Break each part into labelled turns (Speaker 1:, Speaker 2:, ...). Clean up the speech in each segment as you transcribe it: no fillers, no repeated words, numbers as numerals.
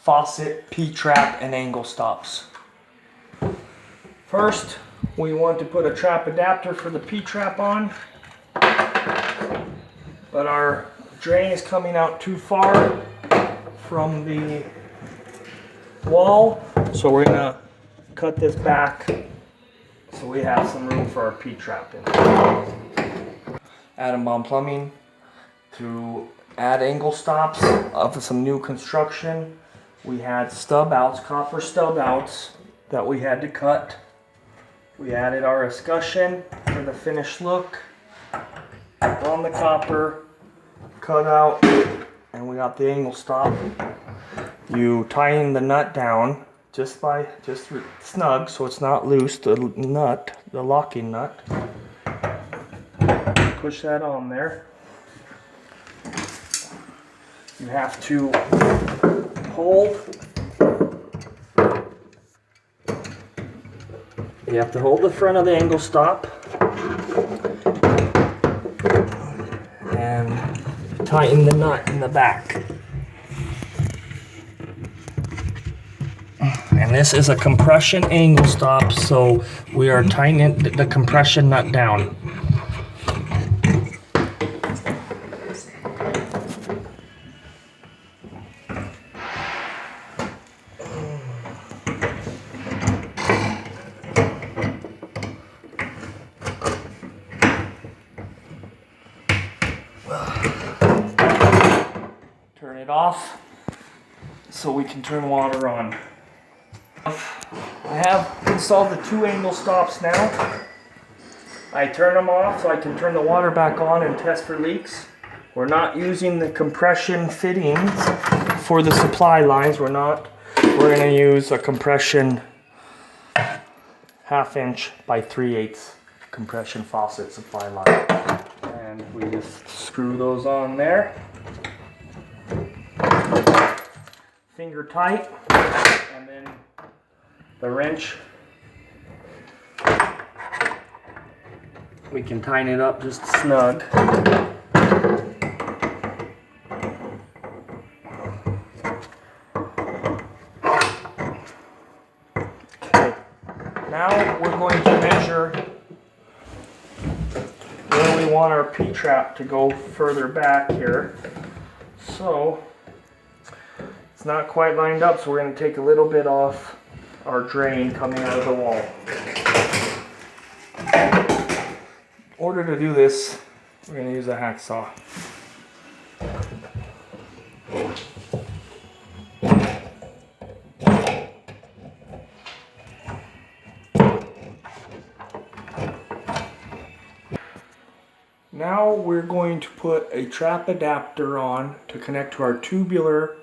Speaker 1: faucet, P-trap, and angle stops. First, we want to put a trap adapter for the P-trap on, but our drain is coming out too far from the wall, so we're gonna cut this back so we have some room for our P-trap in. Adam Bomb Plumbing to add angle stops of some new construction. We had stub outs, copper stub outs that we had to cut. We added our escutcheon for the finished look on the copper, cut out, and we got the angle stop. You tighten the nut down just snug so it's not loose, the nut, the locking nut. Push that on there. You have to hold. You have to hold the front of the angle stop and tighten the nut in the back. And this is a compression angle stop, so we are tightening the compression nut down. Turn it off so we can turn water on. I have installed the two angle stops now. I turn them off so I can turn the water back on and test for leaks. We're not using the compression fittings for the supply lines. We're going to use a compression 1/2 inch by 3/8 compression faucet supply line. And we just screw those on there. Finger tight, and then the wrench, we can tighten it up just snug. Okay, now we're going to measure where we want our P-trap to go further back here. So it's not quite lined up, so we're going to take a little bit off our drain coming out of the wall. In order to do this, we're going to use a hacksaw. Now we're going to put a trap adapter on to connect to our tubular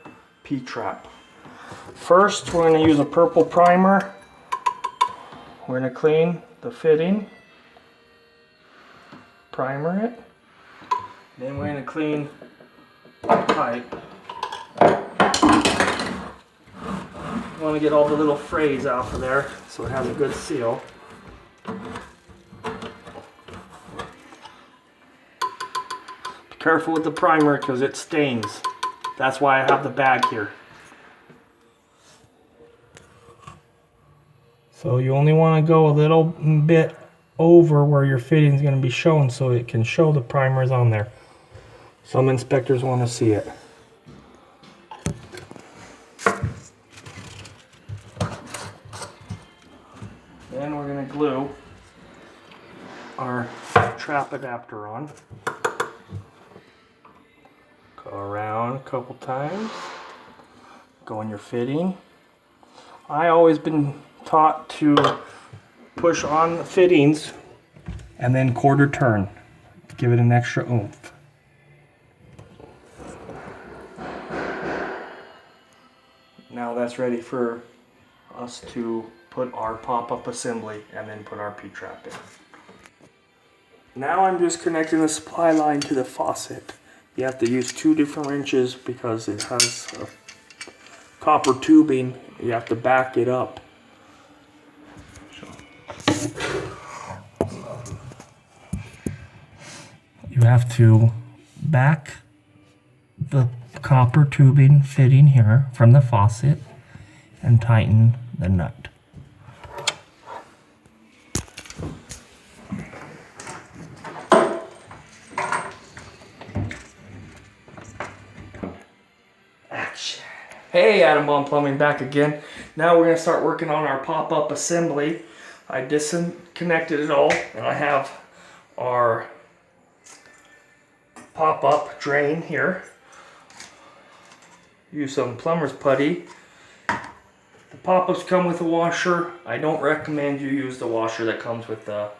Speaker 1: P-trap. First, we're going to use a purple primer. We're going to clean the fitting, primer it, then we're going to clean the pipe. You want to get all the little frays out of there so it has a good seal. Be careful with the primer because it stains. That's why I have the bag here. So you only want to go a little bit over where your fitting is going to be shown so it can show the primer is on there. Some inspectors want to see it. Then we're going to glue our trap adapter on. Go around a couple times. Go in your fitting. I always been taught to push on the fittings and then quarter turn to give it an extra oomph. Now that's ready for us to put our pop-up assembly and then put our P-trap in. Now I'm just connecting the supply line to the faucet. You have to use 2 different wrenches because it has a copper tubing. You have to back it up. You have to back the copper tubing fitting here from the faucet and tighten the nut. Action. Hey, Adam Bomb Plumbing back again. Now we're going to start working on our pop-up assembly. I disconnected it all, and I have our pop-up drain here. Use some plumber's putty. The pop-ups come with a washer. I don't recommend you use the washer that comes with the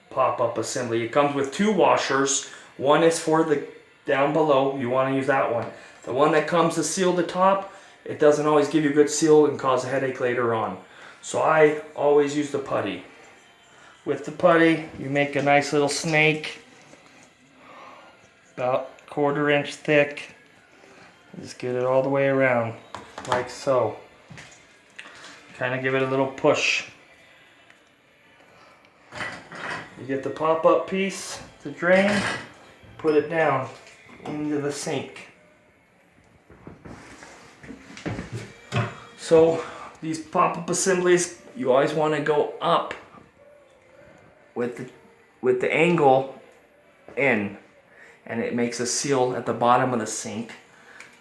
Speaker 1: pop-up assembly. It comes with two washers. One is for the down below. You want to use that one. The one that comes to seal the top, it doesn't always give you a good seal and cause a headache later on. So I always use the putty. With the putty, you make a nice little snake, about 1/4 inch thick. Just get it all the way around, like so. Kind of give it a little push. You get the pop-up piece to drain, put it down into the sink. So these pop-up assemblies, you always want to go up with the angle in, and it makes a seal at the bottom of the sink.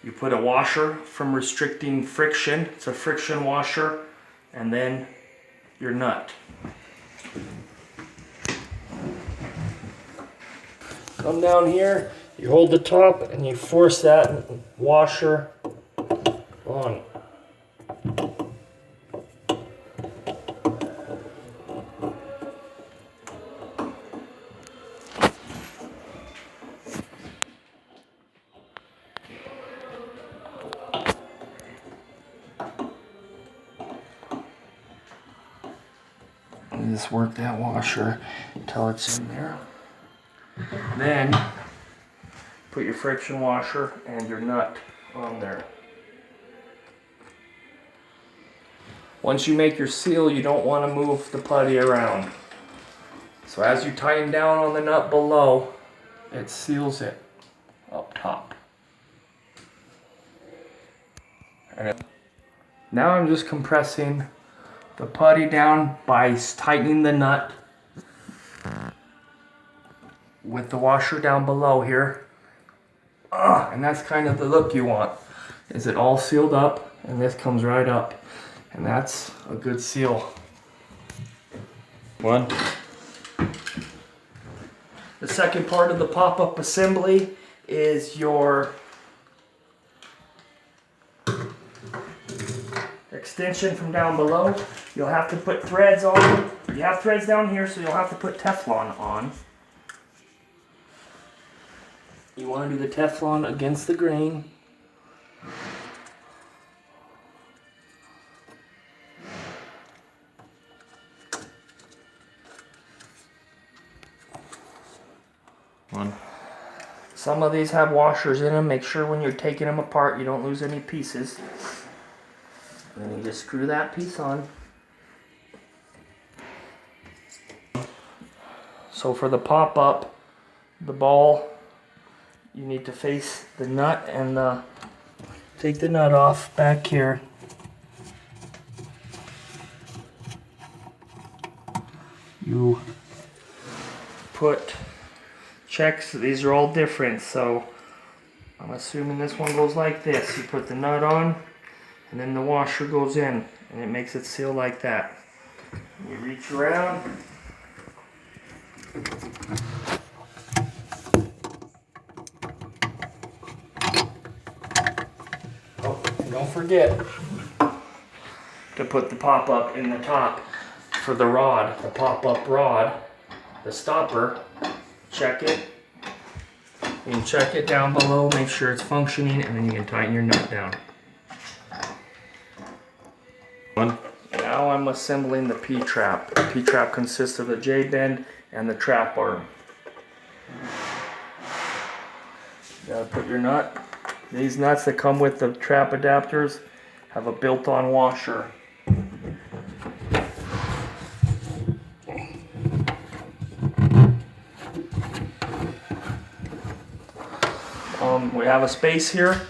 Speaker 1: You put a washer from restricting friction. It's a friction washer, and then your nut. Come down here, you hold the top and you force that washer on. Just work that washer until it's in there. Then put your friction washer and your nut on there. Once you make your seal, you don't want to move the putty around. So as you tighten down on the nut below, it seals it up top. And now I'm just compressing the putty down by tightening the nut with the washer down below here. And that's kind of the look you want. Is it all sealed up and this comes right up. And that's a good seal. One. The second part of the pop-up assembly is your extension from down below. You'll have to put threads on. You have threads down here, so you'll have to put Teflon on. You want to do the Teflon against the grain. One. Some of these have washers in them. Make sure when you're taking them apart you don't lose any pieces. And then you just screw that piece on. So for the pop-up, the ball, you need to face the nut and take the nut off back here. You put checks, these are all different, so I'm assuming this one goes like this. You put the nut on, and then the washer goes in, and it makes it seal like that. You reach around. Oh, and don't forget to put the pop-up in the top for the rod, the pop-up rod, the stopper. Check it. You can check it down below, make sure it's functioning, and then you can tighten your nut down. One. Now I'm assembling the P-trap. The P-trap consists of the J-bend and the trap arm. You gotta put your nut. These nuts that come with the trap adapters have a built-on washer. We have a space here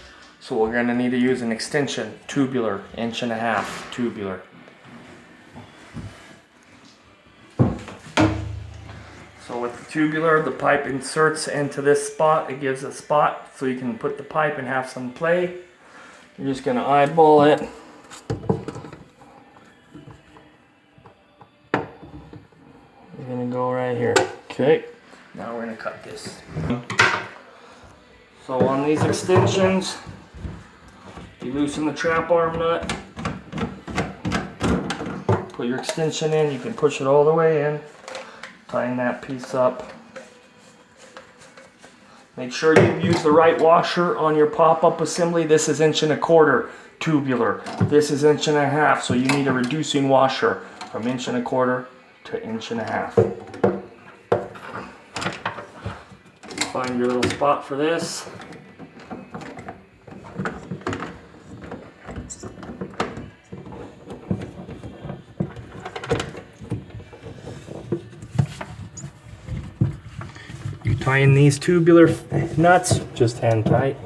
Speaker 1: So we're going to need to use an extension, tubular, 1.5" tubular. So with the tubular, the pipe inserts into this spot. It gives a spot so you can put the pipe and have some play. You're just going to eyeball it. You're going to go right here. Okay. Now we're going to cut this. So on these extensions, you loosen the trap arm nut. Put your extension in. You can push it all the way in. Tighten that piece up. Make sure you use the right washer on your pop-up assembly. This is 1.25" tubular. This is 1.5", so you need a reducing washer from 1.25" to 1.5". Find your little spot for this. You tighten these tubular nuts, just hand tight.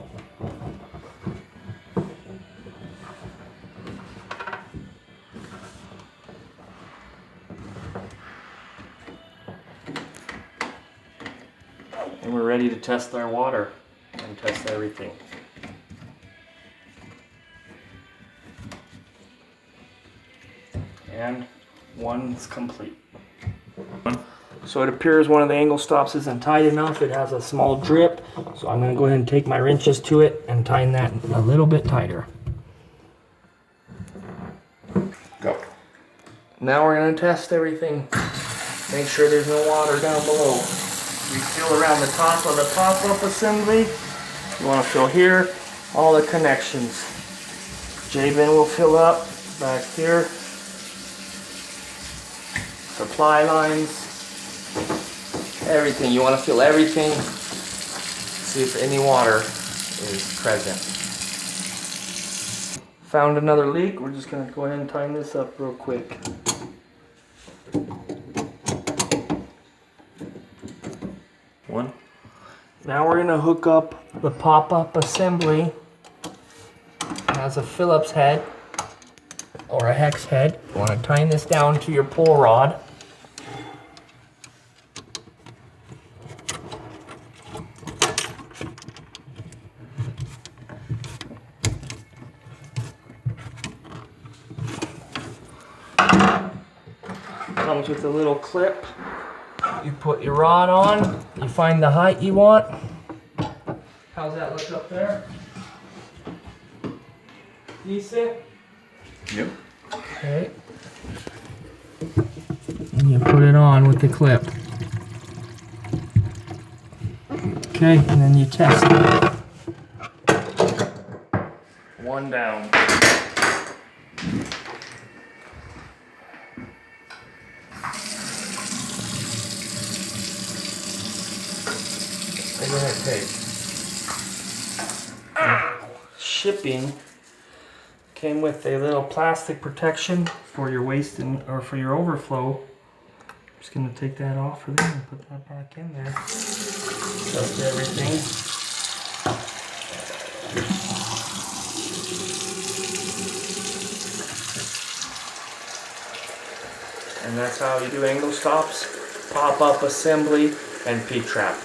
Speaker 1: And we're ready to test our water and test everything. And one's complete. So it appears one of the angle stops isn't tight enough. It has a small drip. So I'm going to go ahead and take my wrenches to it and tighten that a little bit tighter. Go. Now we're going to test everything. Make sure there's no water down below. We fill around the top of the pop-up assembly. You want to fill here, all the connections. J-bin will fill up back here. Supply lines. Everything. You want to fill everything. See if any water is present. Found another leak. We're just going to go ahead and tighten this up real quick. One. Now we're going to hook up the pop-up assembly. It has a Phillips head or a hex head. You want to tighten this down to your pull rod. Comes with a little clip. You put your rod on, you find the height you want. How's that look up there? Decent?
Speaker 2: Yep.
Speaker 1: Okay. And you put it on with the clip. Okay, and then you test it. One down. Go ahead, take. Shipping came with a little plastic protection for your waste and or for your overflow. I'm just gonna take that off for them and put that back in there. Adjust everything. And that's how you do angle stops, pop-up assembly, and P-trap.